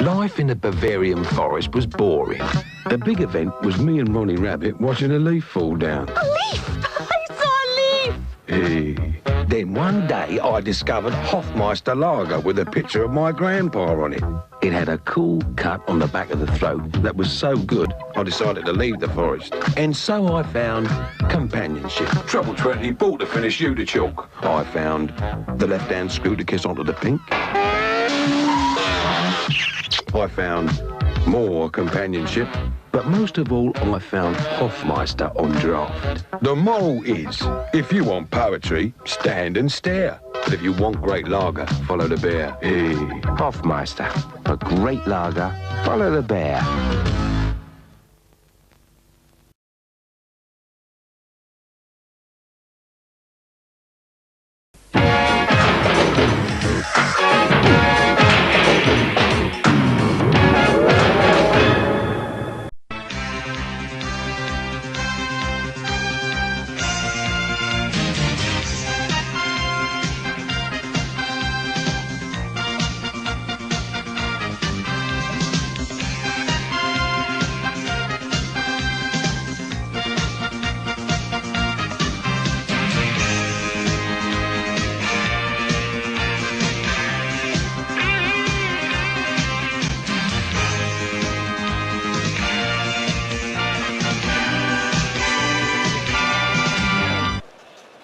Life in the Bavarian forest was boring. The big event was me and Ronnie Rabbit watching a leaf fall down. A leaf! I saw a leaf! Hey. Then one day I discovered Hofmeister Lager with a picture of my grandpa on it. It had a cool cut on the back of the throat that was so good I decided to leave the forest. And so I found companionship. Trouble 20 bought to finish you to chalk. I found the left-hand screw to kiss onto the pink. I found more companionship, but most of all, I found Hofmeister on draft. The moral is, if you want poetry, stand and stare. But if you want great lager, follow the bear. Hey. Hofmeister, a great lager, follow the bear.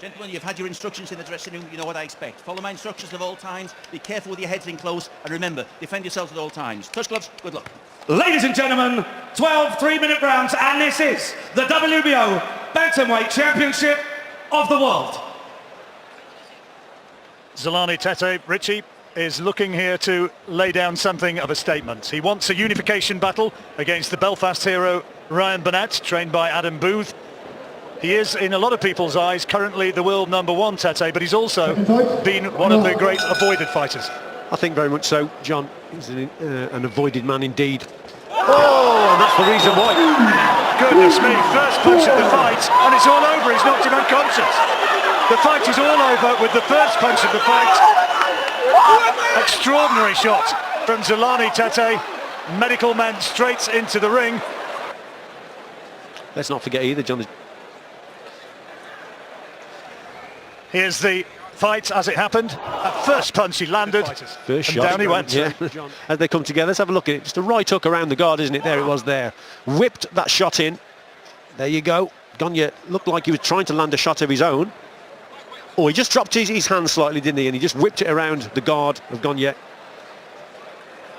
Gentlemen, you've had your instructions in the dressing room. You know what I expect. Follow my instructions at all times. Be careful with your heads in close. And remember, defend yourselves at all times. Touch gloves, good luck. Ladies and gentlemen, 12 3-minute rounds, and this is the WBO Bantamweight Championship of the World. Zolani Tete, Richie, is looking here to lay down something of a statement. He wants a unification battle against the Belfast hero Ryan Burnett, trained by Adam Booth. He is, in a lot of people's eyes, currently the world #1, Tete, but he's also been one of the great avoided fighters. I think very much so, John. He's an avoided man indeed. Oh, and that's the reason why. Goodness me, first punch of the fight, and it's all over. He's knocked him unconscious. The fight is all over with the first punch of the fight. Extraordinary shot from Zolani Tete. Medical men straight into the ring. Let's not forget either, John. Here's the fight as it happened. First punch he landed, first and shot. down he went. Yeah. As they come together, let's have a look at it. Just a right hook around the guard, isn't it? There it was there. Whipped that shot in. There you go. Gagne looked like he was trying to land a shot of his own. Oh, he just dropped his hand slightly, didn't he? And he just whipped it around the guard of Gagne.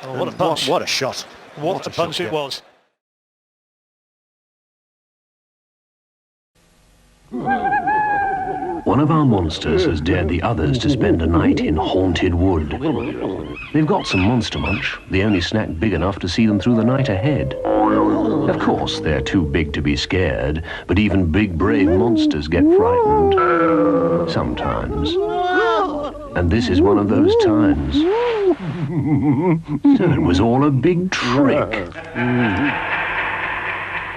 Oh, what a punch. What a shot. What a punch it was. One of our monsters has dared the others to spend a night in haunted wood. They've got some monster munch, the only snack big enough to see them through the night ahead. Of course, they're too big to be scared, but even big, brave monsters get frightened. Sometimes. And this is one of those times. So it was all a big trick.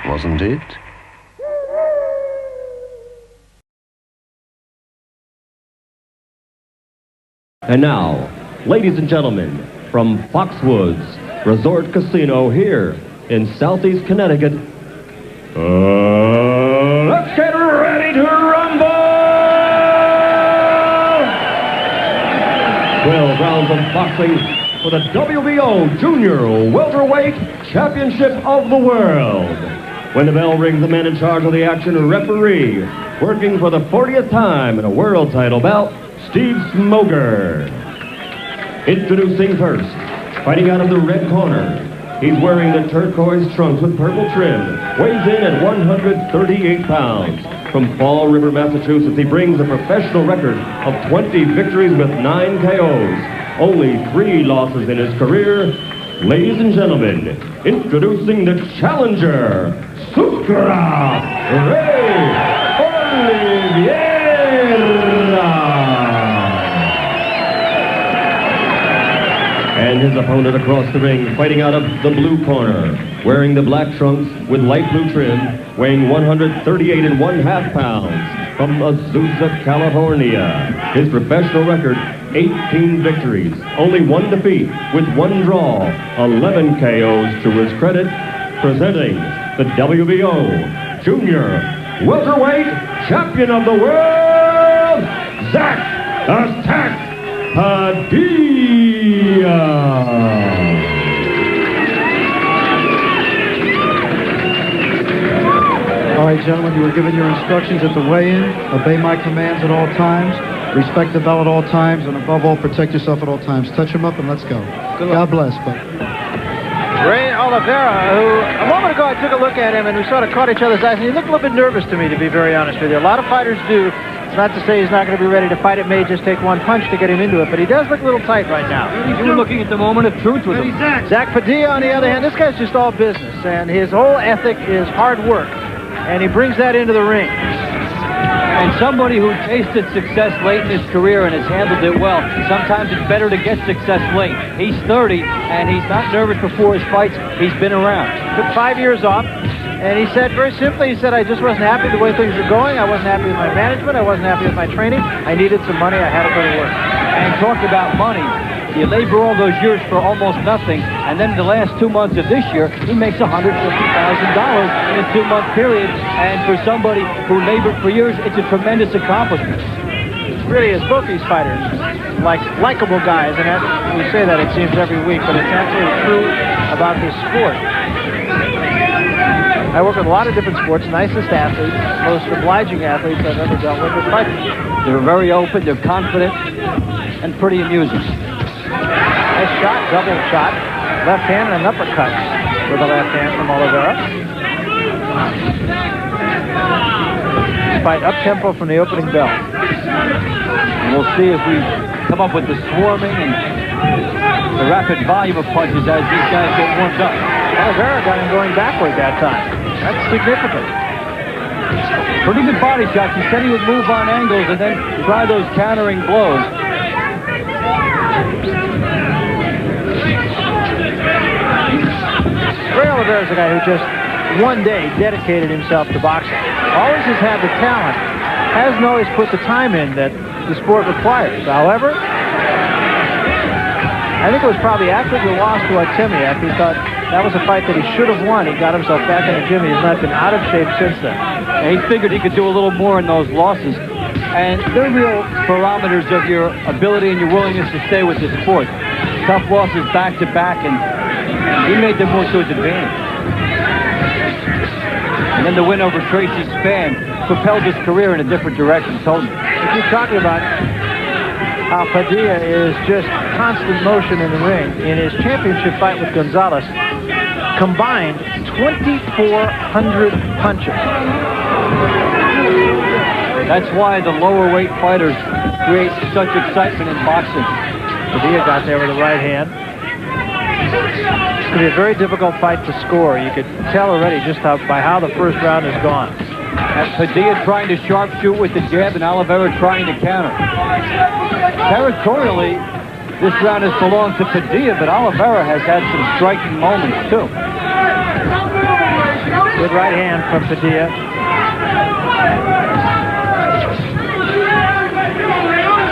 Wasn't it? And now, ladies and gentlemen, from Foxwoods Resort Casino here in Southeast Connecticut, let's get ready to rumble! 12 rounds of boxing for the WBO Junior Welterweight Championship of the World. When the bell rings, the man in charge of the action, referee, working for the 40th time in a world title bout, Steve Smoger. Introducing first, fighting out of the red corner. He's wearing the turquoise trunks with purple trim. Weighs in at 138 pounds. From Fall River, Massachusetts, he brings a professional record of 20 victories with 9 KOs. Only 3 losses in his career. Ladies and gentlemen, introducing the challenger, Sucra Ray Oliveira. And his opponent across the ring, fighting out of the blue corner, wearing the black trunks with light blue trim, weighing 138 1/2 pounds. from Azusa, California. His professional record, 18 victories, only 1 defeat, with 1 draw, 11 KOs to his credit. Presenting the WBO Junior Welterweight Champion of the World, Zach Attack Padilla. All right, gentlemen, you were given your instructions at the weigh-in. Obey my commands at all times. Respect the bell at all times, and above all, protect yourself at all times. Touch him up and let's go. God bless, bud. Ray Oliveira, who a moment ago I took a look at him and we sort of caught each other's eyes, and he looked a little bit nervous to me, to be very honest with you. A lot of fighters do. It's not to say he's not going to be ready to fight. It may just take 1 punch to get him into it, but he does look a little tight right now. You were looking at the moment of truth with him. Zach Padilla, on the other hand, this guy's just all business, and his whole ethic is hard work, and he brings that into the ring. And somebody who tasted success late in his career and has handled it well. Sometimes it's better to get success late. He's 30, and he's not nervous before his fights. He's been around. Took 5 years off, and he said, very simply, he said, I just wasn't happy the way things were going. I wasn't happy with my management. I wasn't happy with my training. I needed some money. I had to go to work. And talk about money. You labor all those years for almost nothing, and then the last 2 months of this year, he makes $150,000 in a 2-month period. And for somebody who labored for years, it's a tremendous accomplishment. It really is. Both these fighters, like likable guys, and we say that it seems every week, but it's actually true about this sport. I work with a lot of different sports, nicest athletes, most obliging athletes I've ever dealt with fighters. They're very open, they're confident, and pretty amusing. Nice shot, double shot, left hand and an uppercut with the left hand from Oliveira. Fight up-tempo from the opening bell. And we'll see if we come up with the swarming and the rapid volume of punches as these guys get warmed up. Oliveira got him going backward that time. That's significant. Pretty good body shots. He said he would move on angles and then try those countering blows. Ray Oliveira is a guy who just one day dedicated himself to boxing. Always has had the talent, hasn't always put the time in that the sport requires. However, I think it was probably after the loss to Artemiev, he thought that was a fight that he should have won. He got himself back in the gym. He's not been out of shape since then. And he figured he could do a little more in those losses. And they're real barometers of your ability and your willingness to stay with the sport. Tough losses back to back, and he made them more to his advantage. And then the win over Tracy Spann propelled his career in a different direction, totally. If you're talking about how Padilla is just constant motion in the ring, in his championship fight with Gonzalez, combined 2,400 punches. That's why the lower weight fighters create such excitement in boxing. Padilla got there with the right hand. It's going to be a very difficult fight to score. You could tell already just by how the first round has gone. And Padilla trying to sharpshoot with the jab and Oliveira trying to counter. Territorially, this round has belonged to Padilla, but Oliveira has had some striking moments, too. Good right hand from Padilla.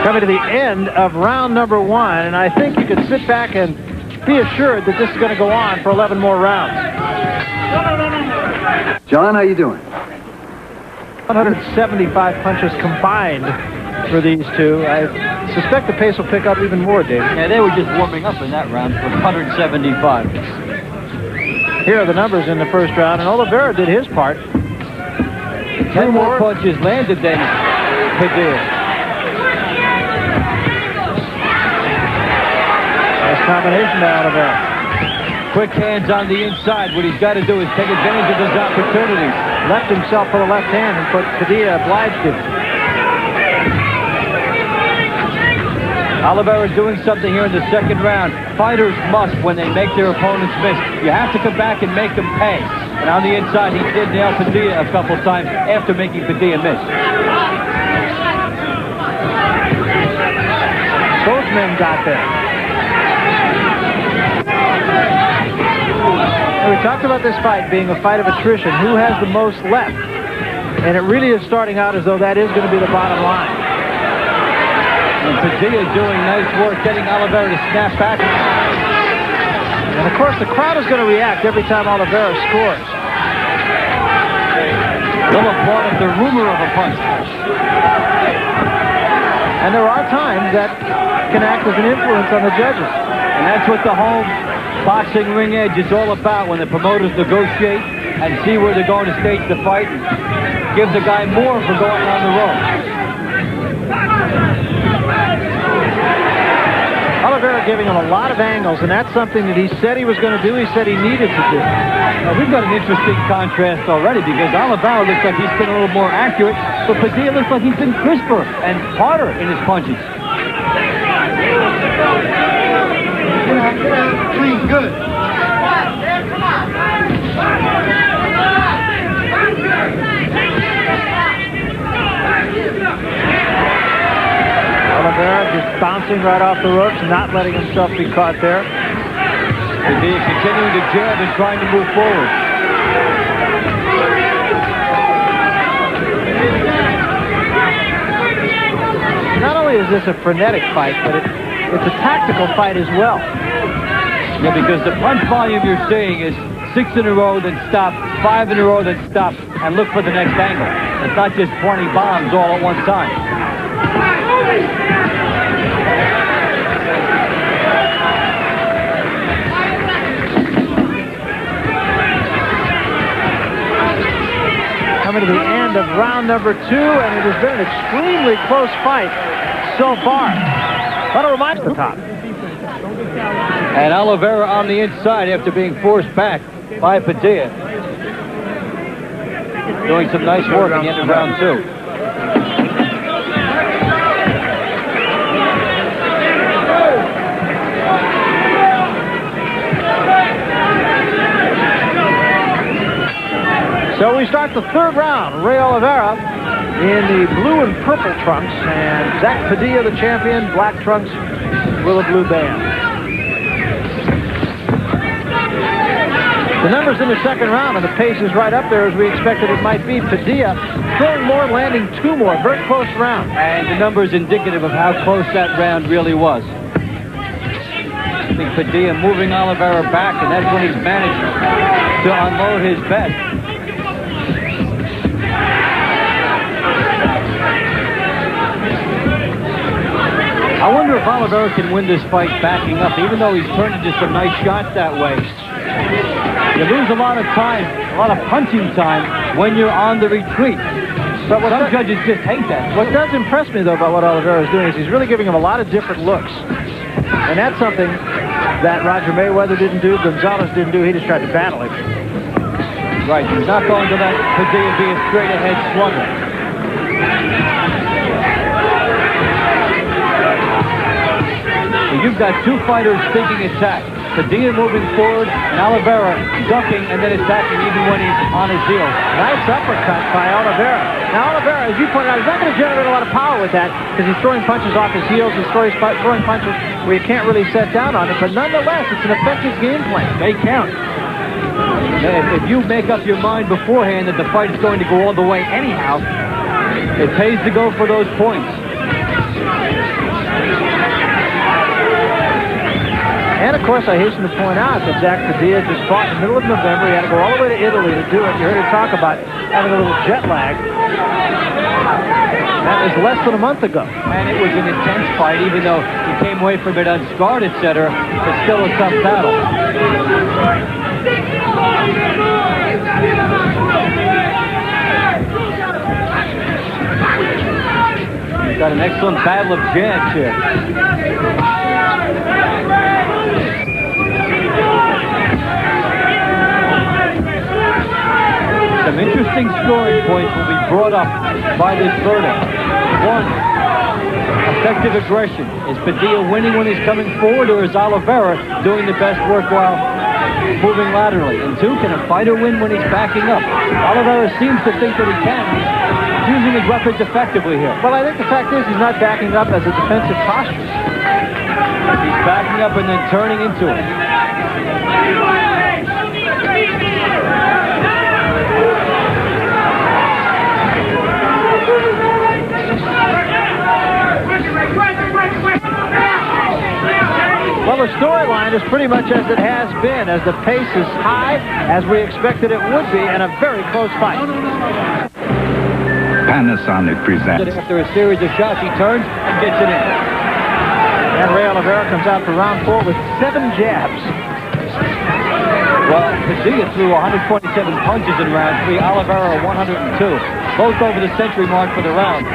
Coming to the end of round number 1, and I think you could sit back and be assured that this is going to go on for 11 more rounds. John, how you doing? 175 punches combined for these two. I suspect the pace will pick up even more, David. Yeah, they were just warming up in that round for 175. Here are the numbers in the first round, and Oliveira did his part. 10 more punches landed than Padilla. Nice combination by Oliveira. Quick hands on the inside. What he's got to do is take advantage of those opportunities. Left himself for the left hand, and Padilla obliged him. Oliveira doing something here in the second round. Fighters must, when they make their opponents miss, you have to come back and make them pay. And on the inside, he did nail Padilla a couple times after making Padilla miss. Both men got there. And we talked about this fight being a fight of attrition. Who has the most left? And it really is starting out as though that is going to be the bottom line. And Padilla doing nice work getting Oliveira to snap back. And of course, the crowd is going to react every time Oliveira scores. They'll applaud at the rumor of a punch. And there are times that can act as an influence on the judges. And that's what the home boxing ring edge is all about, when the promoters negotiate and see where they're going to stage the fight and give the guy more for going on the road. Oliveira giving him a lot of angles, and that's something that he said he was going to do. He said he needed to do. Now, we've got an interesting contrast already, because Oliveira looks like he's been a little more accurate, but Padilla looks like he's been crisper and harder in his punches. Clean, good. Oliveira just bouncing right off the ropes, not letting himself be caught there. Padilla continuing to jab and trying to move forward. Not only is this a frenetic fight, but it's a tactical fight as well. Yeah, because the punch volume you're seeing is 6 in a row, then stop, 5 in a row, then stop, and look for the next angle. It's not just 20 bombs all at one time. Coming to the end of round number 2, and it has been an extremely close fight so far. But it reminds the top. And Oliveira on the inside after being forced back by Padilla. Doing some nice work at the end of round 2. So we start the third round. Ray Oliveira in the blue and purple trunks, and Zach Padilla, the champion, black trunks with a blue band. The numbers in the second round, and the pace is right up there as we expected it might be. Padilla throwing more, landing 2 more. Very close round. And the numbers indicative of how close that round really was. I think Padilla moving Oliveira back, and that's when he's managed to unload his best. I wonder if Oliveira can win this fight backing up, even though he's turned into some nice shots that way. You lose a lot of time, a lot of punching time when you're on the retreat. But some judges just hate that. What does impress me, though, about what Oliveira is doing is he's really giving him a lot of different looks. And that's something that Roger Mayweather didn't do, Gonzalez didn't do. He just tried to battle him. Right, he's not going to let Padilla be a straight-ahead slugger. You've got 2 fighters thinking attack. Padilla moving forward, and Oliveira ducking and then attacking even when he's on his heels. Nice uppercut by Oliveira. Now Oliveira, as you pointed out, he's not going to generate a lot of power with that because he's throwing punches off his heels. He's throwing punches where you can't really set down on it. But nonetheless, it's an effective game plan. They count. If you make up your mind beforehand that the fight is going to go all the way anyhow, it pays to go for those points. And, of course, I hasten to point out that Zach Padilla just fought in the middle of November. He had to go all the way to Italy to do it. You heard him talk about having a little jet lag. That was less than a month ago. And it was an intense fight, even though he came away from it unscarred, etc. It's still a tough battle. We've got an excellent battle of jabs here. Some interesting scoring points will be brought up by this verdict. 1, effective aggression. Is Padilla winning when he's coming forward, or is Oliveira doing the best work while moving laterally? And 2, can a fighter win when he's backing up? Oliveira seems to think that he can. He's using his weapons effectively here. Well, I think the fact is he's not backing up as a defensive posture. He's backing up and then turning into it. behind us pretty much as it has been, as the pace is high, as we expected it would be, and a very close fight. Panasonic presents. After a series of shots, he turns and gets it in. And Ray Oliveira comes out for round 4 with 7 jabs. Well, Padilla threw 127 punches in round 3. Oliveira 102. Both over the century mark for the round.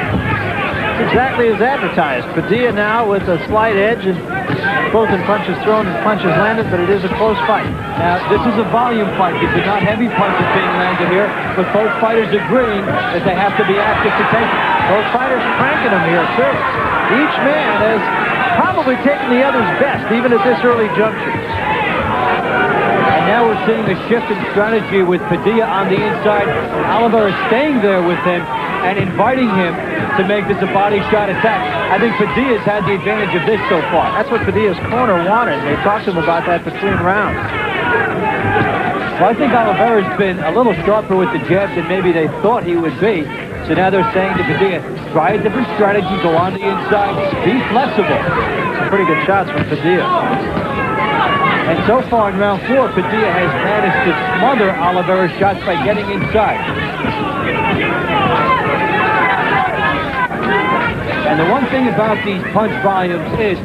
It's exactly as advertised. Padilla now with a slight edge, and both in punches thrown and punches landed, but it is a close fight. Now, this is a volume fight. These are not heavy punches being landed here, but both fighters agreeing that they have to be active to take it. Both fighters cranking them here, too. Each man has probably taken the other's best, even at this early juncture. And now we're seeing a shift in strategy with Padilla on the inside. Oliveira staying there with him and inviting him to make this a body shot attack. I think Padilla's had the advantage of this so far. That's what Padilla's corner wanted. They talked to him about that between rounds. Well, I think Oliveira's been a little sharper with the jabs than maybe they thought he would be. So now they're saying to Padilla, try a different strategy, go on the inside, be flexible. Some pretty good shots from Padilla. And so far in round 4, Padilla has managed to smother Oliveira's shots by getting inside. And the one thing about these punch volumes is,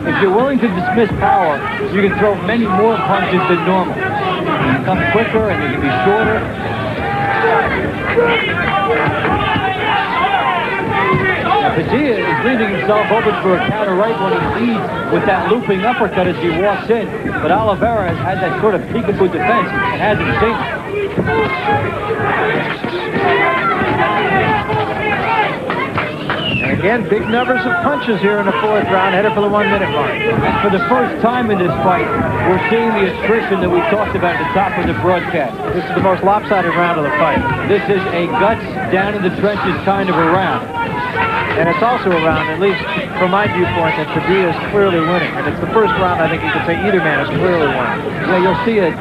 if you're willing to dismiss power, you can throw many more punches than normal. You can come quicker and they can be shorter. Now, Padilla is leaving himself open for a counter right when he leads with that looping uppercut as he walks in. But Oliveira has had that sort of peekaboo defense and hasn't seen it. And again, big numbers of punches here in the 4th round, headed for the 1-minute mark. And for the first time in this fight, we're seeing the attrition that we talked about at the top of the broadcast. This is the most lopsided round of the fight. This is a guts down in the trenches kind of a round. And it's also a round, at least from my viewpoint, that Padilla is clearly winning. And it's the first round I think you could say either man is clearly winning. Well, you'll see an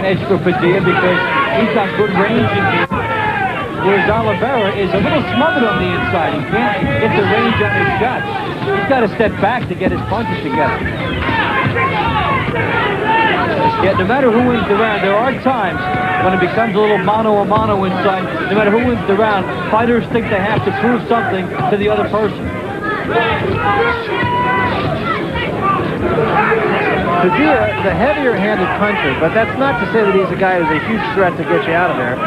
edge for Padilla because he's got good range in here. Whereas Oliveira is a little smothered on the inside. He can't get the range on his shots. He's got to step back to get his punches together. Yet no matter who wins the round, there are times when it becomes a little mano-a-mano inside. No matter who wins the round, fighters think they have to prove something to the other person. Padilla is a heavier-handed puncher, but that's not to say that he's a guy who's a huge threat to get you out of there.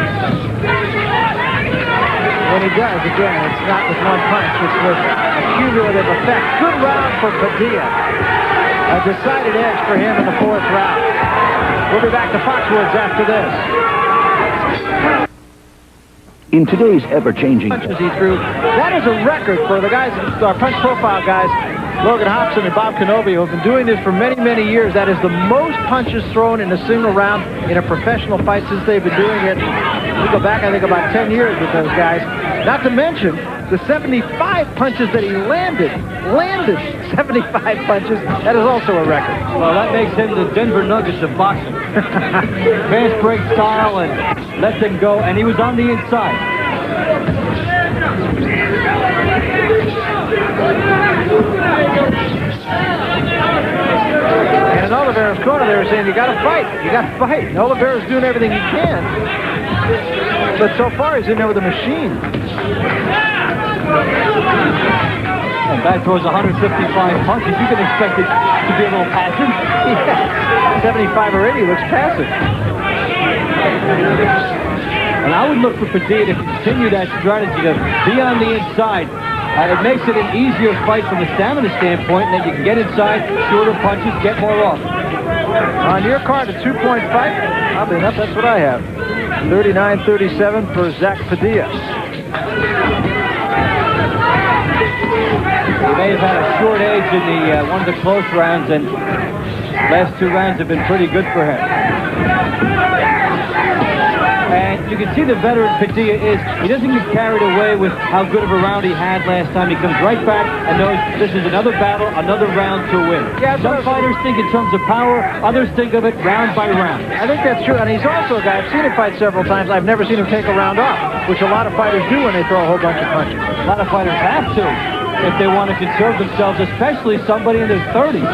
When he does, again, it's not with one punch, it's with a cumulative effect. Good round for Padilla. A decided edge for him in the 4th round. We'll be back to Foxwoods after this. In today's ever-changing punches he threw, that is a record for the guys, our punch profile guys, Logan Hobson and Bob Kenobi, who have been doing this for many, many years. That is the most punches thrown in a single round in a professional fight since they've been doing it. We go back, I think, about 10 years with those guys. Not to mention the 75 punches that he landed 75 punches. That is also a record. Well, that makes him the Denver Nuggets of boxing. Fast break style and let them go, and he was on the inside. And in Oliveira's corner, they were saying, you got to fight. You got to fight. And Oliveira's doing everything he can. But so far, he's in there with a machine. And that throws 155 punches. You can expect it to be a little passive. Yeah. 75 or 80 looks passive. And I would look for Padilla to continue that strategy to be on the inside. It makes it an easier fight from a stamina standpoint, and that you can get inside, shorter punches, get more off. On your card, a 2-point fight. Oddly enough, that's what I have. 39-37 for Zach Padilla. He may have had a short edge in the one of the close rounds, and last 2 rounds have been pretty good for him. And you can see the veteran Padilla is, he doesn't get carried away with how good of a round he had last time. He comes right back and knows this is another battle, another round to win. Yeah, some fighters think in terms of power, others think of it round by round. I think that's true, and he's also a guy, I've seen him fight several times, I've never seen him take a round off, which a lot of fighters do when they throw a whole bunch of punches. A lot of fighters have to if they want to conserve themselves, especially somebody in their 30s.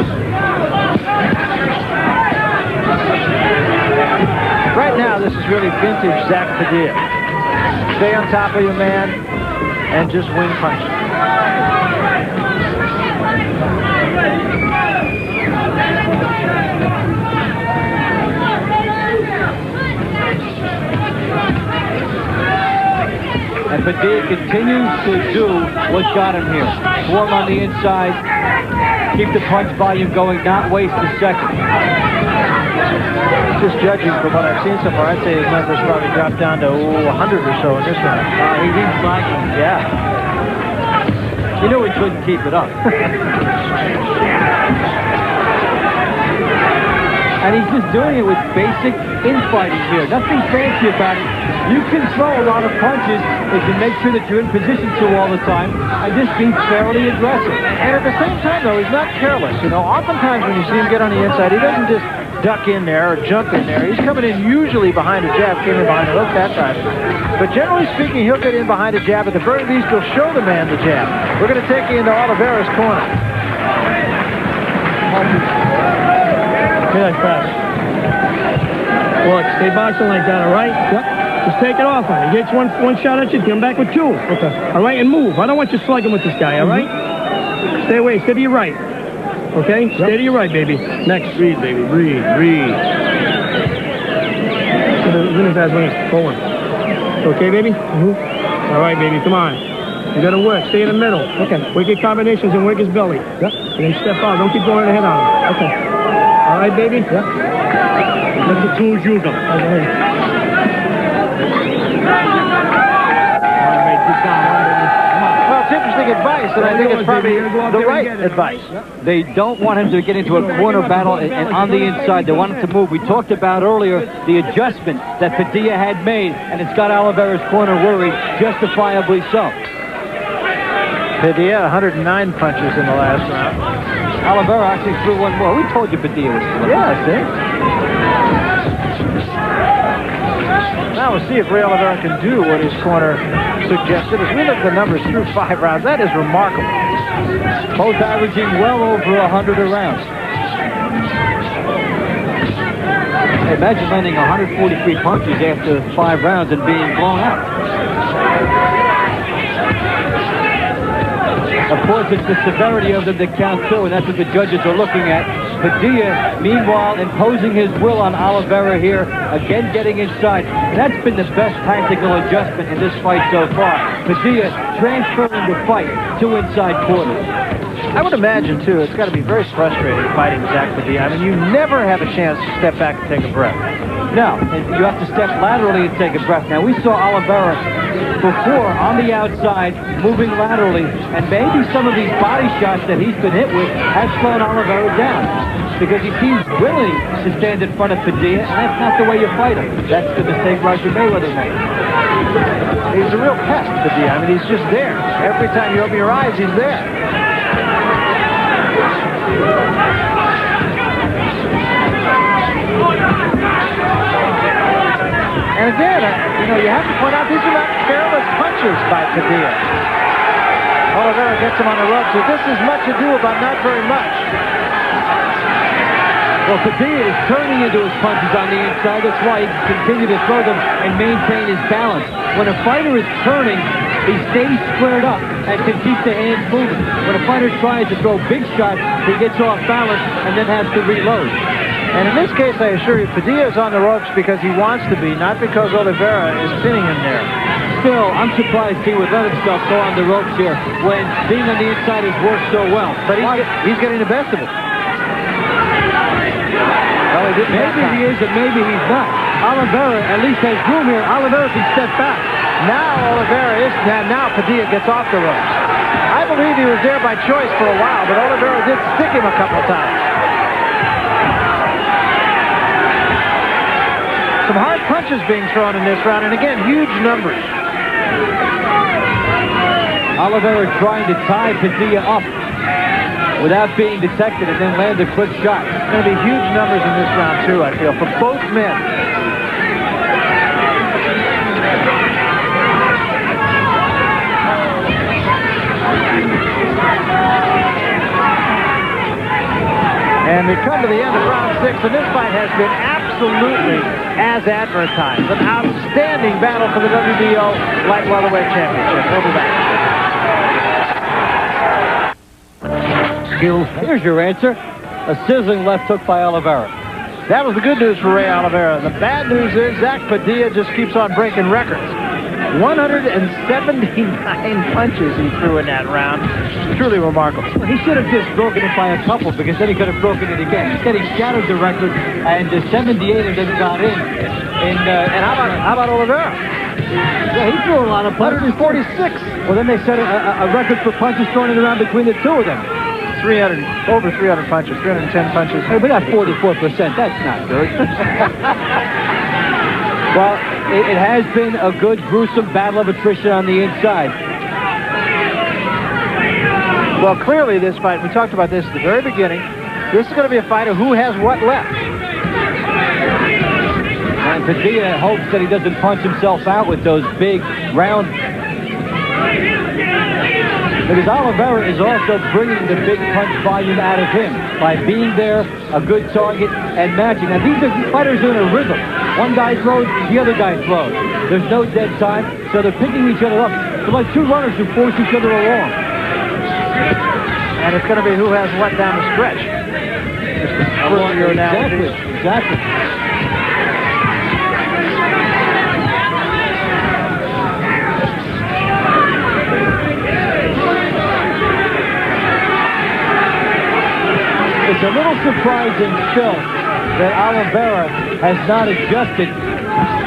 Right now, this is really vintage Zach Padilla. Stay on top of your man and just wing punch. And Padilla continues to do what got him here. Swarm on the inside, keep the punch volume going, not waste a second. Just judging from what I've seen so far, I'd say his numbers probably dropped down to 100 or so in this round. He's flagging. Yeah. You knew he couldn't keep it up. And he's just doing it with basic infighting here. Nothing fancy about it. You can throw a lot of punches if you make sure that you're in position to all the time and just be fairly aggressive. And at the same time, though, he's not careless. You know, oftentimes when you see him get on the inside, he doesn't just duck in there or jump in there. He's coming in usually behind a jab, came in behind a hook that time. But generally speaking, he'll get in behind a jab. At the very least, he'll show the man the jab. We're going to take you into Oliveira's corner. Good, fast. Look, stay boxing like that, all right? Yep. Just take it off on him. He gets one shot at you, come back with two. Okay. All right, and move. I don't want you slugging with this guy, all right? Stay away. Stay to your right. Okay? Yep. Stay to your right, baby. Next. Breathe, baby. Breathe. Breathe. Look at his wings. Forward. Okay, baby? All right, baby. Come on. You got to work. Stay in the middle. Okay. Work your combinations and work his belly. Yep. And then step out. Don't keep going ahead on him. Okay. All right, baby? Yep. Let the tools use them. Okay. Well, it's interesting advice, and I think it's probably the right advice. They don't want him to get into a corner battle and on the inside. They want him to move. We talked about earlier the adjustment that Padilla had made, and it's got Oliveira's corner worried, justifiably so. Padilla, 109 punches in the last round. Oliveira actually threw one more. We told you Padilla was still. Yeah, I think. Now we'll see if Ray Oliveira can do what his corner suggested. As we look at the numbers through 5 rounds, that is remarkable. Both averaging well over 100 a round. Imagine landing 143 punches after 5 rounds and being blown out. Of course, it's the severity of them that count too, and that's what the judges are looking at. Padilla, meanwhile, imposing his will on Oliveira here, again getting inside. And that's been the best tactical adjustment in this fight so far. Padilla transferring the fight to inside quarters. I would imagine, too, it's got to be very frustrating fighting Zach Padilla. I mean, you never have a chance to step back and take a breath. No, and you have to step laterally and take a breath. Now, we saw Oliveira before on the outside, moving laterally, and maybe some of these body shots that he's been hit with have slowed Oliveira down because he seems willing to stand in front of Padilla, and that's not the way you fight him. That's the mistake Roger Mayweather made. He's a real pest, Padilla. I mean, he's just there. Every time you open your eyes, he's there. And again, you have to point out these are not careless punches by Padilla. Oliveira gets him on the ropes, so this is much ado about not very much. Well, Padilla is turning into his punches on the inside. That's why he can continue to throw them and maintain his balance. When a fighter is turning, he stays squared up and can keep the hands moving. When a fighter tries to throw big shots, he gets off balance and then has to reload. And in this case, I assure you, Padilla is on the ropes because he wants to be, not because Oliveira is pinning him there. Still, I'm surprised he would let himself go on the ropes here when being on the inside has worked so well. But he's getting the best of it. Well, maybe he is and maybe he's not. Oliveira at least has room here. Oliveira can step back. Now Oliveira is, now Padilla gets off the ropes. I believe he was there by choice for a while, but Oliveira did stick him a couple of times. Some hard punches being thrown in this round, and again, huge numbers. Oliveira trying to tie Padilla up without being detected and then land a quick shot. It's going to be huge numbers in this round, too, I feel, for both men. And we come to the end of round 6, and this fight has been absolutely as advertised. An outstanding battle for the WBO Light Welterweight Championship. We'll be back. Skills. Here's your answer. A sizzling left hook by Oliveira. That was the good news for Ray Oliveira. The bad news is Zach Padilla just keeps on breaking records. 179 punches he threw in that round. Truly remarkable. He should have just broken it by a couple, because then he could have broken it again. Instead, he shattered the record, and 78 of them got in. And how about Oliveira? Yeah, he threw a lot of punches. 146. Well, then they set a record for punches thrown in around between the two of them. Over 300 punches, 310 punches. Hey, we got 44%. That's not good. Well, it has been a good, gruesome battle of attrition on the inside. Well, clearly this fight, we talked about this at the very beginning, this is going to be a fight of who has what left. And Padilla hopes that he doesn't punch himself out with those big, round... Because Oliveira is also bringing the big punch volume out of him by being there, a good target, and matching. Now, these are fighters in a rhythm. One guy throws, the other guy throws. There's no dead time, so they're picking each other up. They're like two runners who force each other along. And it's going to be who has what down the stretch. Exactly. It's a little surprising still that Oliveira has not adjusted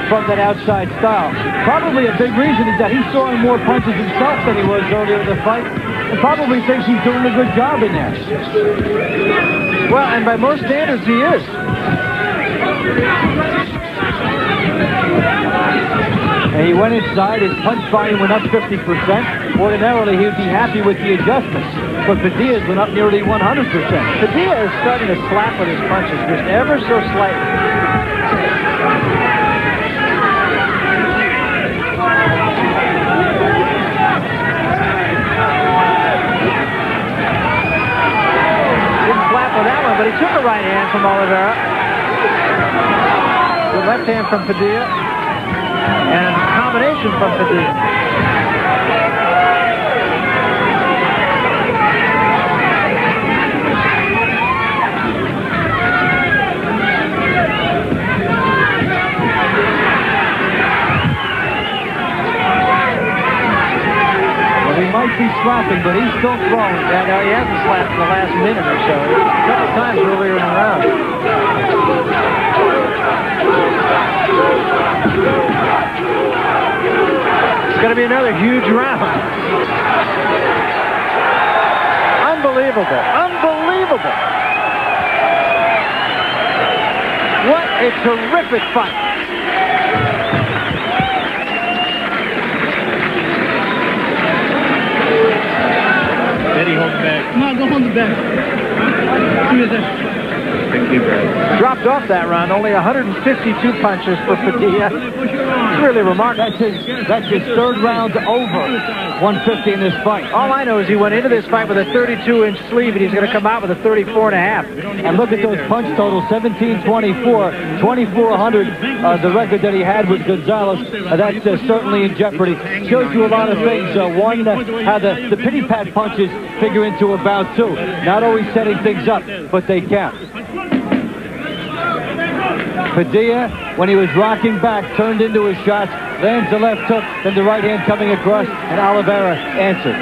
from that outside style. Probably a big reason is that he's throwing more punches himself than he was earlier in the fight, and probably thinks he's doing a good job in there. Well, and by most standards, he is. And he went inside, his punch volume went up 50%. Ordinarily, he would be happy with the adjustments, but Padilla's went up nearly 100%. Padilla is starting to slap with his punches, just ever so slightly. Didn't slap with that one, but he took a right hand from Oliveira. The left hand from Padilla. And a combination from Padilla. Well, he might be slapping, but he's still throwing. Yeah, no, he hasn't slapped in the last minute or so. A couple times earlier in the round. It's going to be another huge round. Unbelievable. Unbelievable. What a terrific fight. Eddie, hold it back. Come on, go hold it back. Give me this. Thank you, Brad. Dropped off that round, only 152 punches for Padilla. It's really remarkable. That's his third round over 150 in this fight. All I know is he went into this fight with a 32-inch sleeve, and he's going to come out with a 34.5. And look at those punch totals, 1724, 2400, the record that he had with Gonzalez. That's certainly in jeopardy. Shows you a lot of things. One, how the pity-pat punches figure into about two. Not always setting things up, but they count. Padilla, when he was rocking back, turned into his shots, lands the left hook, then the right hand coming across, and Oliveira answered.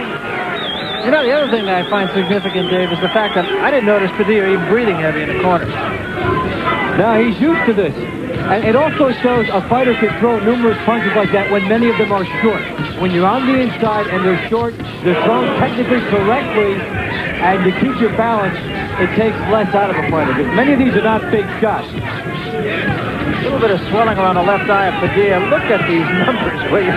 You know, the other thing that I find significant, Dave, is the fact that I didn't notice Padilla even breathing heavy in the corners. Now, he's used to this. And it also shows a fighter can throw numerous punches like that when many of them are short. When you're on the inside and they're short, they're thrown technically correctly, and to keep your balance, it takes less out of a fighter. Because many of these are not big shots. A little bit of swelling around the left eye of Padilla. Look at these numbers through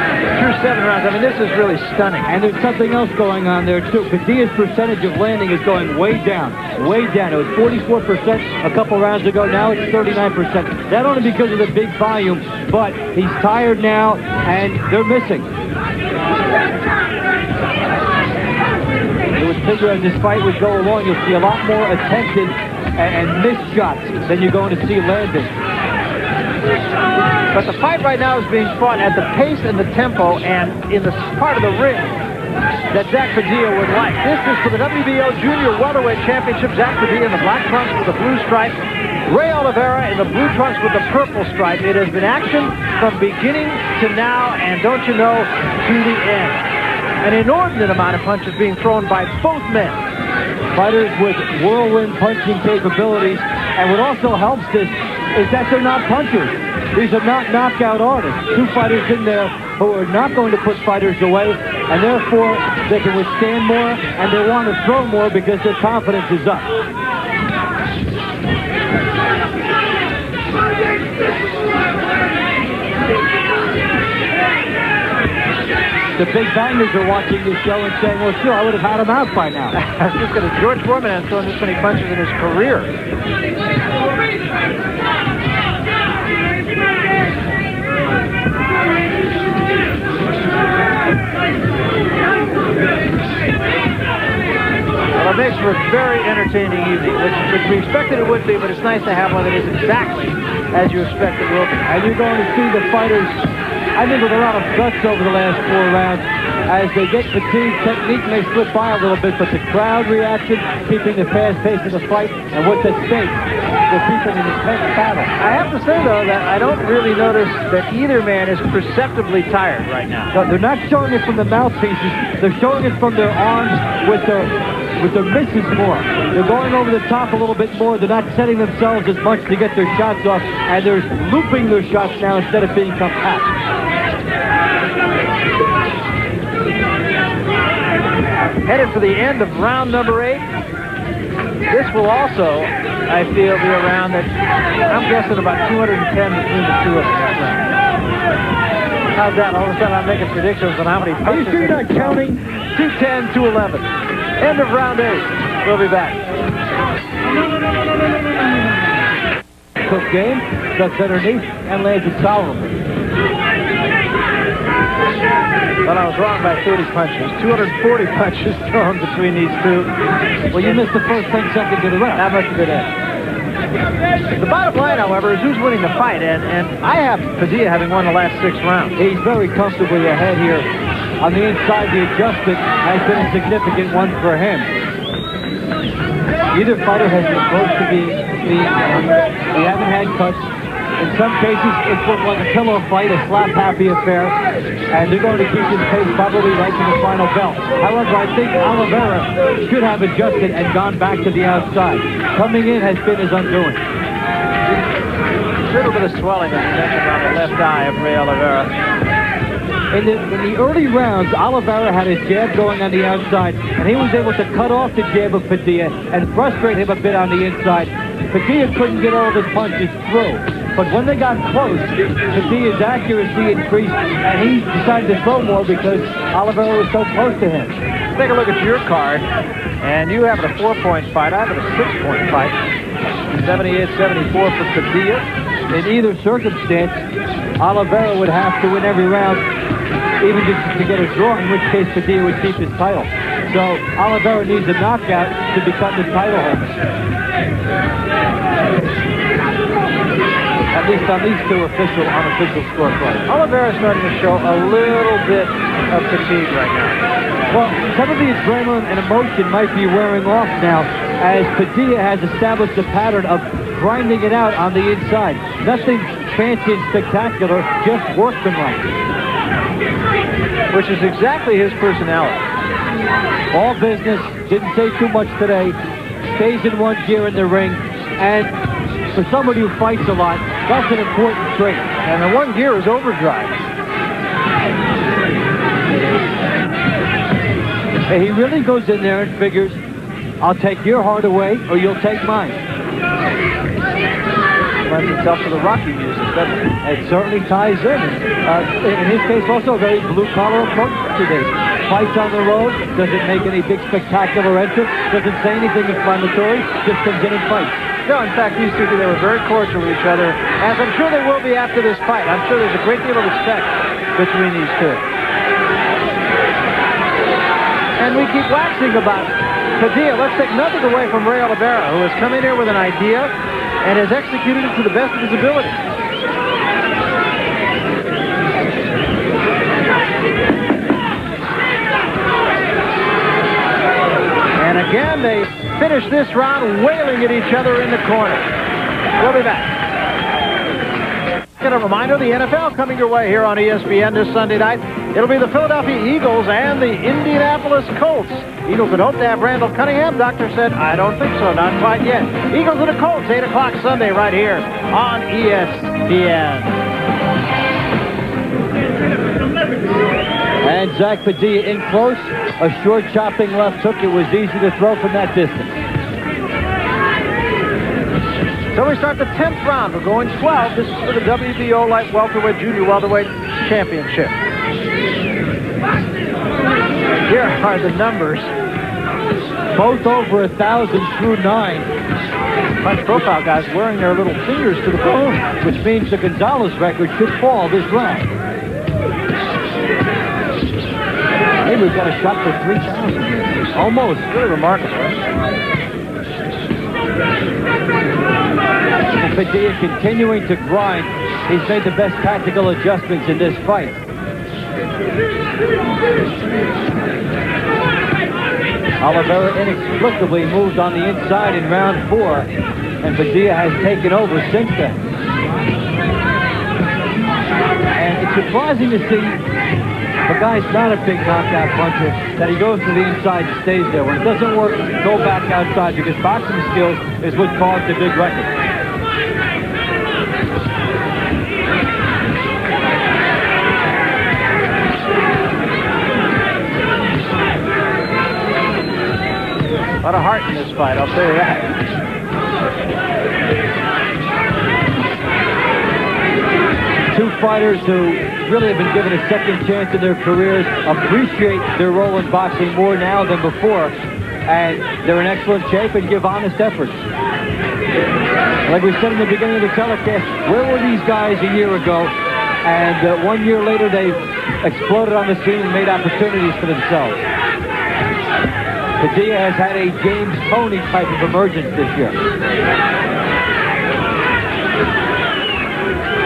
7 rounds. I mean, this is really stunning. And there's something else going on there, too. Padilla's percentage of landing is going way down. Way down. It was 44% a couple rounds ago. Now it's 39%. Not only because of the big volume, but he's tired now, and they're missing. It would figure as this fight would go along, you'll see a lot more attempted and miss shots than you're going to see landing. But the fight right now is being fought at the pace and the tempo and in the part of the ring that Zach Padilla would like. This is for the WBO Junior Welterweight Championship. Zach Padilla in the black trunks with the blue stripe. Ray Oliveira in the blue trunks with the purple stripe. It has been action from beginning to now, and don't you know, to the end. An inordinate amount of punches being thrown by both men. Fighters with whirlwind punching capabilities, and what also helps this is that they're not punchers. These are not knockout artists. Two fighters in there who are not going to put fighters away, and therefore they can withstand more, and they want to throw more because their confidence is up. The big bangers are watching this show and saying, well, sure, I would have had him out by now. I was just going to, George Foreman has thrown this many punches in his career. Well, it makes for a very entertaining evening, which we expected it would be, but it's nice to have one that is exactly as you expect it will be. And you're going to see the fighters, I think, with a lot of guts over the last 4 rounds. As they get fatigued, technique may slip by a little bit, but the crowd reaction, keeping the fast pace of the fight, and what's at stake will keep it an intense battle. I have to say, though, that I don't really notice that either man is perceptibly tired right now. No, they're not showing it from the mouthpieces. They're showing it from their arms with their misses more. They're going over the top a little bit more. They're not setting themselves as much to get their shots off, and they're looping their shots now instead of being compact. Headed for the end of round number 8. This will also, I feel, be a round that I'm guessing about 210 between the two of them. How's that? All of a sudden I'm making predictions on how many punches. Are you sure you're not counting? 210, 211. End of round 8. We'll be back. Took game, ducks underneath, and lands it solidly. Well, I was wrong by 30 punches. 240 punches thrown between these two. Well, you missed the first 10 seconds of the round. That must have been it. The bottom line, however, is who's winning the fight, and I have Padilla having won the last 6 rounds. He's very comfortably ahead here. On the inside, the adjustment has been a significant one for him. Either fighter has been close to being down. We haven't had cuts. In some cases, it's looked like a pillow fight, a slap-happy affair, and they're going to keep this pace probably right to the final bell. However, I think Oliveira should have adjusted and gone back to the outside. Coming in has been his undoing. A little bit of swelling, as you mentioned, on the left eye of Ray Oliveira. In the early rounds, Oliveira had his jab going on the outside, and he was able to cut off the jab of Padilla and frustrate him a bit on the inside. Padilla couldn't get all of his punches through. But when they got close, Padilla's accuracy increased, and he decided to throw more because Oliveira was so close to him. Take a look at your card, and you have a 4-point fight. I have a 6-point fight. 78-74 for Padilla. In either circumstance, Oliveira would have to win every round, even just to get a draw, in which case Padilla would keep his title. So Oliveira needs a knockout to become the title holder. At least on these two unofficial scorecards. Oliveira's starting to show a little bit of fatigue right now. Well, some of the adrenaline and emotion might be wearing off now as Padilla has established a pattern of grinding it out on the inside. Nothing fancy and spectacular, just workmanlike. Which is exactly his personality. All business, didn't say too much today, stays in one gear in the ring, and for somebody who fights a lot, that's an important trait. And the one gear is overdrive. He really goes in there and figures, I'll take your heart away or you'll take mine. Lends itself to the Rocky music, doesn't it? It certainly ties in. In his case, also a very blue-collar approach today. Fights on the road, doesn't make any big spectacular entrance, doesn't say anything inflammatory, just comes in and fights. No, in fact, these two, they were very cordial with each other, as I'm sure they will be after this fight. I'm sure there's a great deal of respect between these two. And we keep waxing about Padilla. Let's take nothing away from Ray Oliveira, who has come in here with an idea and has executed it to the best of his ability. And again, they finish this round wailing at each other in the corner. We'll be back. And a reminder, the NFL coming your way here on ESPN this Sunday night. It'll be the Philadelphia Eagles and the Indianapolis Colts. Eagles had hoped to have Randall Cunningham. Doctor said, I don't think so, not quite yet. Eagles and the Colts, 8 o'clock Sunday right here on ESPN. And Zach Padilla in close. A short chopping left hook. It was easy to throw from that distance. So we start the 10th round. We're going 12. This is for the WBO Light Welterweight Junior Welterweight Championship. Here are the numbers. Both over 1,000 through 9. Punch profile guys wearing their little fingers to the bone, which means the Gonzalez record should fall this round. Maybe we've got a shot for 3,000 here. Almost. Really remarkable. And Padilla continuing to grind. He's made the best tactical adjustments in this fight. Oliveira inexplicably moved on the inside in round 4, and Padilla has taken over since then. And it's surprising to see the guy's not a big knockout puncher, that he goes to the inside and stays there. When it doesn't work, go back outside, because boxing skills is what caused the big record. A lot of heart in this fight, I'll tell you that. Two fighters who really have been given a second chance in their careers, appreciate their role in boxing more now than before, and they're in excellent shape and give honest efforts. Like we said in the beginning of the telecast, where were these guys a year ago? And 1 year later, they've exploded on the scene and made opportunities for themselves. Padilla has had a James Toney type of emergence this year.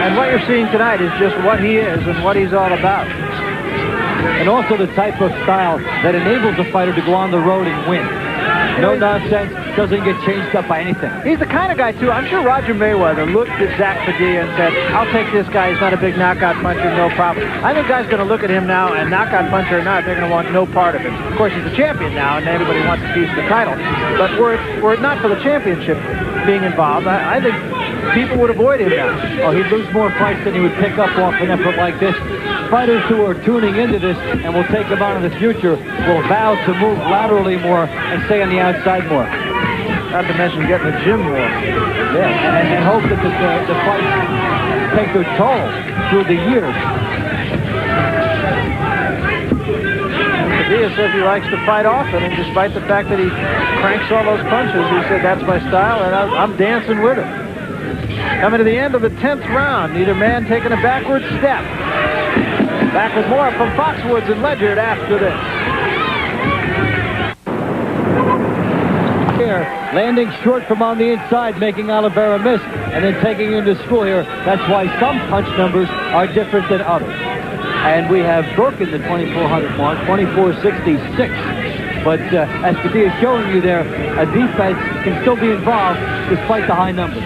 And what you're seeing tonight is just what he is and what he's all about. And also the type of style that enables a fighter to go on the road and win. No nonsense, doesn't get changed up by anything. He's the kind of guy, too. I'm sure Roger Mayweather looked at Zach Padilla and said, I'll take this guy. He's not a big knockout puncher, no problem. I think guys going to look at him now, and knockout puncher or not, they're going to want no part of him. Of course, he's a champion now, and everybody wants a piece of the title. But were it not for the championship being involved, I think people would avoid him now. Oh, he'd lose more fights than he would pick up off an effort like this. Fighters who are tuning into this and will take him on in the future will vow to move laterally more and stay on the outside more. Not to mention getting the gym more. Yeah, and hope that the fights take their toll through the years. Padilla says he likes to fight often, and despite the fact that he cranks all those punches, he said, that's my style, and I'm dancing with him. Coming to the end of the 10th round, neither man taking a backward step. Back with more from Foxwoods and Ledyard after this. Here, landing short from on the inside, making Oliveira miss, and then taking him to school here. That's why some punch numbers are different than others. And we have broken the 2,400 mark, 2,466. But as Padilla is showing you there, a defense can still be involved despite the high numbers.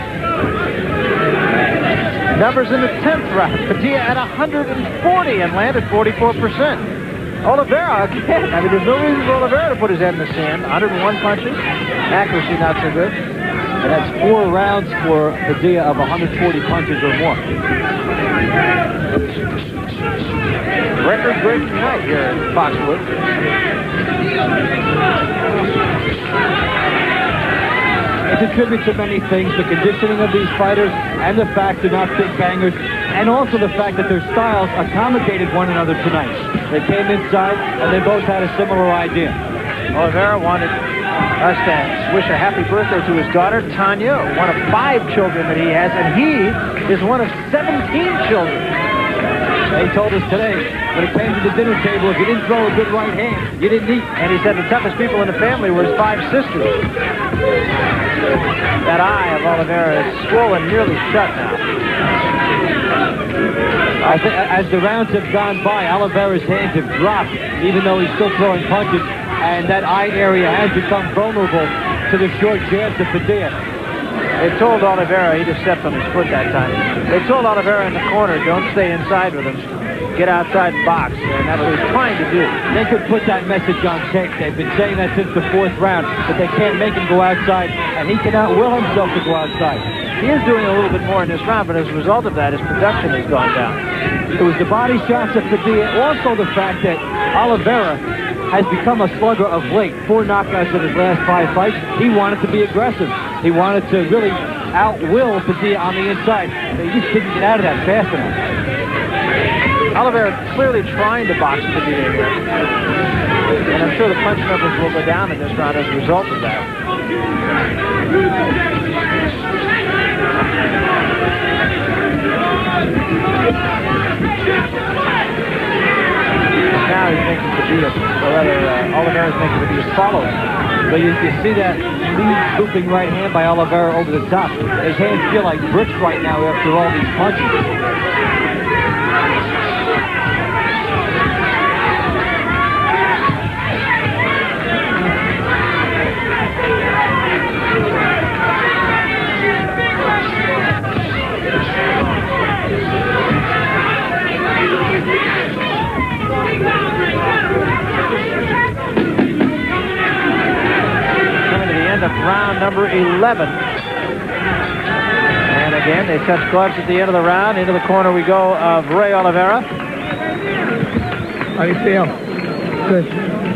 Numbers in the 10th round. Padilla at 140 and landed 44%. Oliveira again. I mean, there's no reason for Oliveira to put his head in the sand. 101 punches. Accuracy not so good. And that's 4 rounds for Padilla of 140 punches or more. Record-breaking night here at Foxwood. It's a tribute to many things, the conditioning of these fighters and the fact they're not big bangers, and also the fact that their styles accommodated one another tonight. They came inside and they both had a similar idea. Oliveira wanted us to wish a happy birthday to his daughter, Tanya, one of 5 children that he has, and he is one of 17 children. He told us today, when it came to the dinner table, if you didn't throw a good right hand, you didn't eat. And he said the toughest people in the family were his 5 sisters. That eye of Oliveira is swollen nearly shut now. I think as the rounds have gone by, Oliveira's hands have dropped, even though he's still throwing punches, and that eye area has become vulnerable to the short jabs of Padilla. They told Oliveira, he just stepped on his foot that time. They told Oliveira in the corner, don't stay inside with him. Get outside and box, and that's what he's trying to do. They could put that message on tape. They've been saying that since the 4th round, that they can't make him go outside, and he cannot will himself to go outside. He is doing a little bit more in this round, but as a result of that, his production has gone down. It was the body shots of Padilla, also the fact that Oliveira has become a slugger of late. 4 knockouts in his last 5 fights. He wanted to be aggressive. He wanted to really outwill Padilla on the inside. But he just didn't get out of that fast enough. Oliveira clearly trying to box Padilla here. And I'm sure the punch numbers will go down in this round as a result of that. Now he's making Padilla, or rather, Oliveira's making Padilla follow. But you see that lead scooping right hand by Oliveira over the top. His hands feel like bricks right now after all these punches. Of round number 11. And again, they touch gloves at the end of the round. Into the corner we go of Ray Oliveira. How do you feel? Good.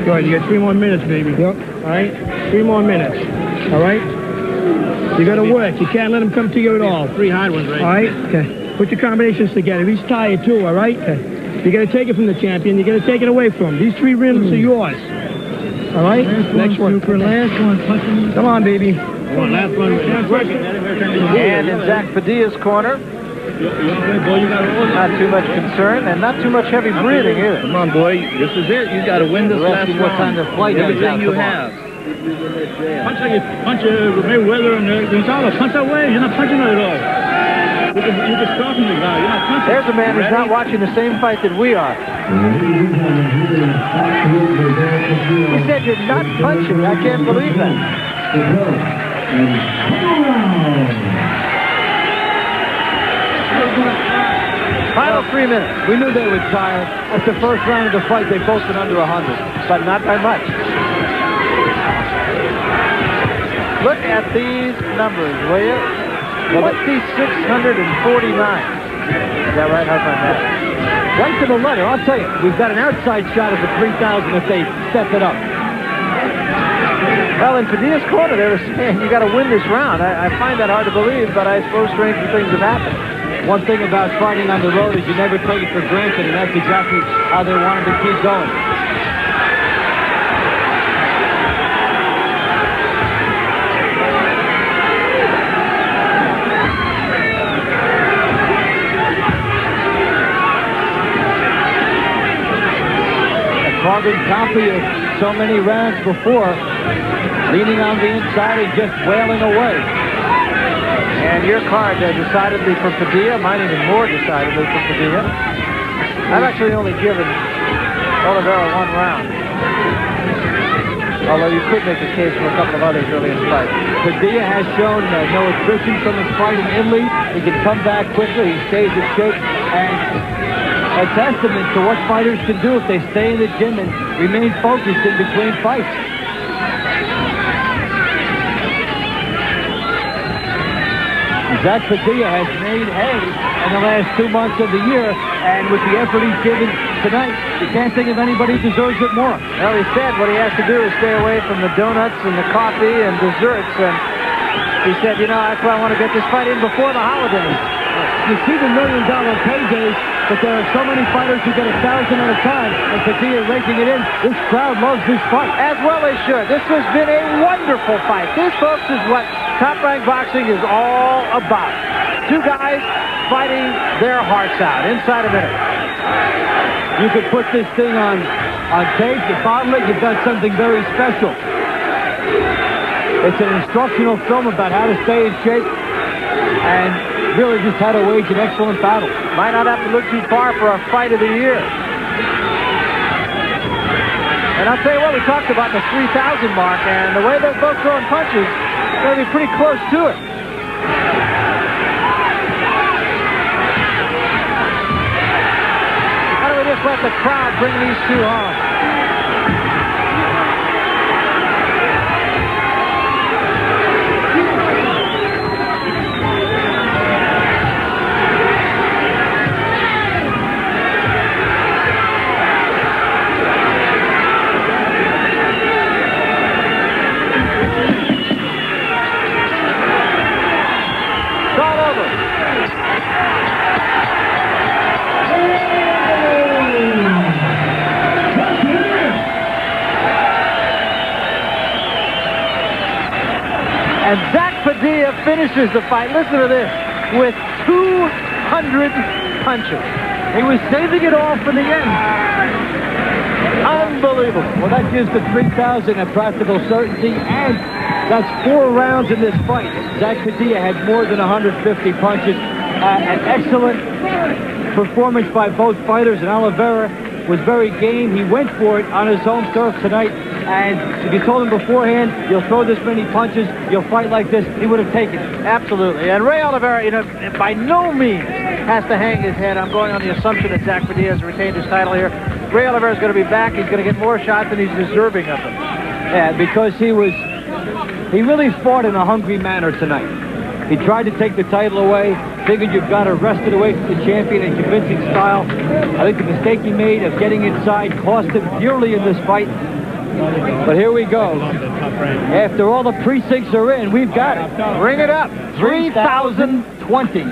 Good. You got 3 more minutes, baby. Yep. All right? 3 more minutes. All right? You got to work. You can't let him come to you at all. 3 hard ones, right? All right? Okay. Put your combinations together. He's tired, too, all right? Okay. You got to take it from the champion. You got to take it away from him. These 3 rims are yours. All right? Next one. Last one. Come on, baby. Last one. And in Zach Padilla's corner, not too much concern and not too much heavy breathing either. Come on, boy. This is it. You got to win this last round. What time to fight everything you have. Punch Mayweather and Gonzalo. Punch that way. You're not punching it at all. You're just stopping the guy. You're not punching. There's a man who's not watching the same fight that we are. He said you're not punching. I can't believe that. Final 3 minutes. We knew they would tire. At the first round of the fight, they both been under 100. But not by much. Look at these numbers, will you? 649. Is that right? How's my math? Right to the letter, I'll tell you. We've got an outside shot of the 3,000 if they step it up. Well, in Padilla's corner, they were saying you got to win this round. I find that hard to believe, but I suppose stranger things have happened. One thing about fighting on the road is you never take it for granted, and that's exactly how they wanted to keep going. Carbon copy of so many rounds before, leaning on the inside and just wailing away. And your card decidedly for Padilla, mine even more decidedly for Padilla. I've actually only given Oliveira 1 round. Although you could make a case for a couple of others early in the fight. Padilla has shown no attrition from his fight in Italy. He can come back quickly. He stays in shape. And a testament to what fighters can do if they stay in the gym and remain focused in between fights. Zach Padilla has made hay in the last 2 months of the year, and with the effort he's given tonight, you can't think of anybody who deserves it more. Well, he said what he has to do is stay away from the donuts and the coffee and desserts, and he said, you know, I want to get this fight in before the holidays. You see the $1 million paydays, but there are so many fighters who get 1,000 at a time, and Padilla raking it in. This crowd loves this fight. As well they should. This has been a wonderful fight. This, folks, is what Top Rank Boxing is all about. 2 guys fighting their hearts out. Inside a minute. You could put this thing on tape, you bottle it, you've got something very special. It's an instructional film about how to stay in shape and really just how to wage an excellent battle. Might not have to look too far for our fight of the year. And I'll tell you what, we talked about the 3,000 mark, and the way they're both throwing punches, it's going to be pretty close to it. How do we just let the crowd bring these two home? And Zach Padilla finishes the fight, listen to this, with 200 punches. He was saving it all for the end. Unbelievable. Well, that gives the 3,000 a practical certainty, and that's 4 rounds in this fight. Zach Padilla had more than 150 punches. An excellent performance by both fighters, and Oliveira was very game. He went for it on his home turf tonight. And if you told him beforehand, you'll throw this many punches, you'll fight like this, he would have taken it. Absolutely. And Ray Oliveira, you know, by no means has to hang his head. I'm going on the assumption that Zach Padilla has retained his title here. Ray Oliveira is going to be back. He's going to get more shots than he's deserving of them. Yeah, because he really fought in a hungry manner tonight. He tried to take the title away, figured you've got to wrest it away from the champion in convincing style. I think the mistake he made of getting inside cost him dearly in this fight. But here we go. After all the precincts are in, we've got it. Bring it up. 3,020.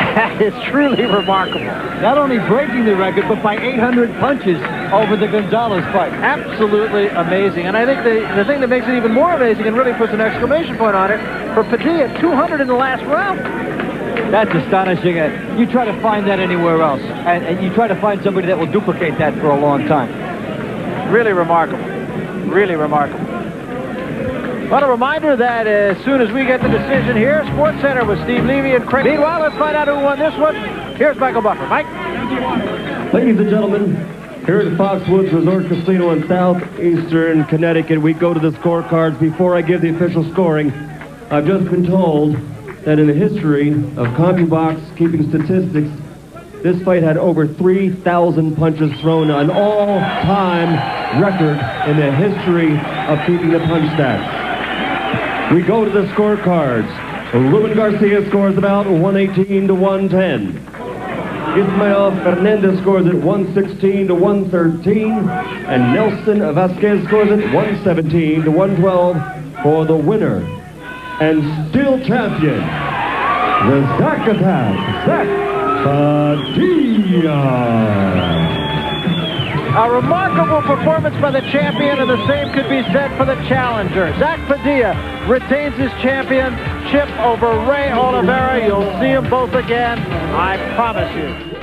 That is truly remarkable. Not only breaking the record, but by 800 punches over the Gonzalez fight. Absolutely amazing. And I think the thing that makes it even more amazing and really puts an exclamation point on it, for Padilla, 200 in the last round. That's astonishing. You try to find that anywhere else. And you try to find somebody that will duplicate that for a long time. Really remarkable. Really remarkable. But a reminder that as soon as we get the decision here, Sports Center with Steve Levy and Craig. Meanwhile, let's find out who won this one. Here's Michael Buffer. Mike? Ladies and gentlemen, here at Foxwoods Resort Casino in southeastern Connecticut, we go to the scorecards. Before I give the official scoring, I've just been told that in the history of CompuBox keeping statistics, this fight had over 3,000 punches thrown, an all-time record in the history of keeping the punch stats. We go to the scorecards. Ruben Garcia scores about 118 to 110. Ismael Fernandez scores at 116 to 113. And Nelson Vasquez scores at 117 to 112 for the winner. And still champion, the Zacatau, Zach Padilla. A remarkable performance by the champion, and the same could be said for the challenger. Zach Padilla retains his championship over Ray Oliveira. You'll see them both again, I promise you.